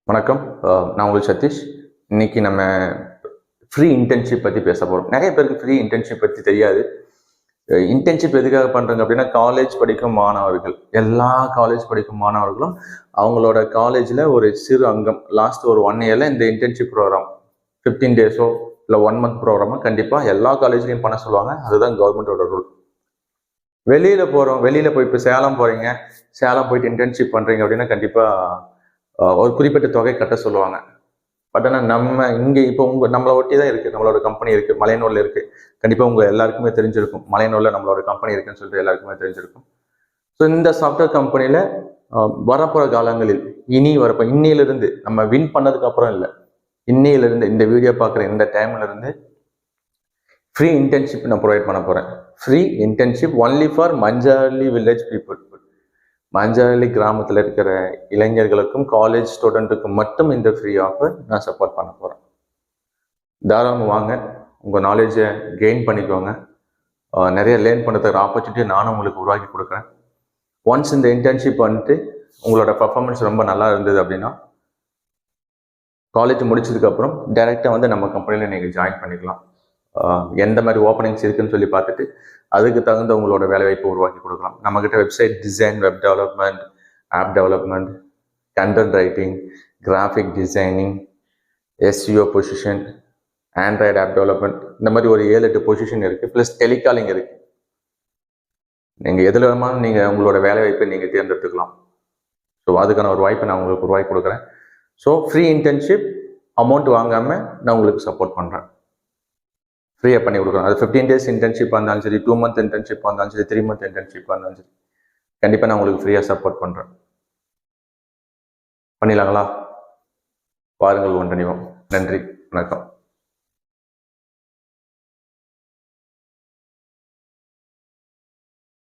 வணக்கம். நான் உங்களுக்கு சதீஷ். இன்னைக்கு நம்ம ஃப்ரீ இன்டர்ன்ஷிப் பற்றி பேச போகிறோம். நிறைய பேருக்கு ஃப்ரீ இன்டர்ன்ஷிப் பற்றி தெரியாது. இன்டர்ன்ஷிப் எதுக்காக பண்ணுறாங்க அப்படின்னா, காலேஜ் படிக்கும் மாணவர்கள், எல்லா காலேஜ் படிக்கும் மாணவர்களும் அவங்களோட காலேஜில் ஒரு சிறு அங்கம் லாஸ்ட் ஒரு 1 இயரில் இந்த இன்டர்ன்ஷிப் ப்ரோக்ராம் 15 டேஸோ இல்லை 1 மந்த் ப்ரோக்ராமோ கண்டிப்பாக எல்லா காலேஜ்லையும் பண்ண சொல்லுவாங்க. அதுதான் கவர்மெண்டோட ரூல். வெளியில் போய் இப்போ சேலம் போகிறீங்க, சேலம் போயிட்டு இன்டர்ன்ஷிப் பண்ணுறீங்க அப்படின்னா கண்டிப்பாக ஒரு குறிப்பிட்ட தொகை கட்ட சொல்லுவாங்க. பட் ஆனால் நம்ம இங்கே இப்போ நம்மளை ஒட்டி தான் இருக்குது, நம்மளோட கம்பெனி இருக்குது, மலையனூரில் இருக்குது. கண்டிப்பாக உங்கள் எல்லாருக்குமே தெரிஞ்சிருக்கும், மலையனூரில் நம்மளோட கம்பெனி இருக்குன்னு சொல்லிட்டு எல்லாருக்குமே தெரிஞ்சிருக்கும். ஸோ இந்த சாஃப்ட்வேர் கம்பெனியில் வரப்போகிற காலங்களில் இன்னையிலிருந்து நம்ம வின் பண்ணதுக்கு அப்புறம் இல்லை, இன்னையிலிருந்து இந்த வீடியோ பார்க்குற இந்த டைம்லேருந்து ஃப்ரீ இன்டர்ன்ஷிப் நான் ப்ரொவைட் பண்ண போகிறேன். Free internship only for Manjarli village people. Manjarli கிராமத்தில் இருக்கிற இளைஞர்களுக்கும் காலேஜ் ஸ்டூடெண்ட்டுக்கும் மட்டும் இந்த ஃப்ரீ ஆஃபர் நான் சப்போர்ட் பண்ண போகிறேன். தாராளமாக வாங்க, உங்கள் நாலேஜை கெயின் பண்ணிக்கோங்க. நிறைய லேர்ன் பண்ணுறதுக்கு ஆப்பர்ச்சுனிட்டி நானும் உங்களுக்கு உருவாக்கி கொடுக்குறேன். ஒன்ஸ் இந்த இன்டர்ன்ஷிப் வந்துட்டு உங்களோட பர்ஃபார்மன்ஸ் ரொம்ப நல்லா இருந்தது அப்படின்னா காலேஜ் முடிச்சதுக்கப்புறம் டைரெக்டாக வந்து நம்ம கம்பெனியில் நீங்கள் ஜாயின் பண்ணிக்கலாம். எந்த மாதிரி ஓப்பனிங்ஸ் இருக்குன்னு சொல்லி பார்த்துட்டு அதுக்கு தகுந்த உங்களோட வேலைவாய்ப்பு உருவாக்கி கொடுக்கலாம். நம்மக்கிட்ட website design, web development, app development, content writing, graphic designing, SEO position, android app development, இந்த மாதிரி ஒரு 7-8 பொசிஷன் இருக்குது. ப்ளஸ் டெலிகாலிங் இருக்குது. நீங்கள் எதில் வேணுமாலும் நீங்கள் உங்களோட வேலைவாய்ப்பை நீங்கள் தேர்ந்தெடுத்துக்கலாம். ஸோ அதுக்கான ஒரு வாய்ப்பை நான் உங்களுக்கு உருவாக்கி கொடுக்குறேன். ஸோ ஃப்ரீ இன்டர்ன்ஷிப் அமௌண்ட் வாங்காமல் நான் உங்களுக்கு சப்போர்ட் பண்ணுறேன், ஃப்ரீயாக பண்ணி கொடுக்குறோம். அது 15 டேஸ் இன்டர்ன்ஷிப்பாக இருந்தாலும் சரி, 2 மந்த் இன்டர்ன்ஷிப்பாக இருந்தாலும் சரி, 3 மந்த் இன்டர்ன்ஷிப்பாக இருந்தாலும் சரி, கண்டிப்பாக நான் உங்களுக்கு ஃப்ரீயாக சப்போர்ட் பண்ணுறேன். பண்ணிடலாங்களா? பாருங்கள், ஒன்றிணைவோம். நன்றி, வணக்கம்.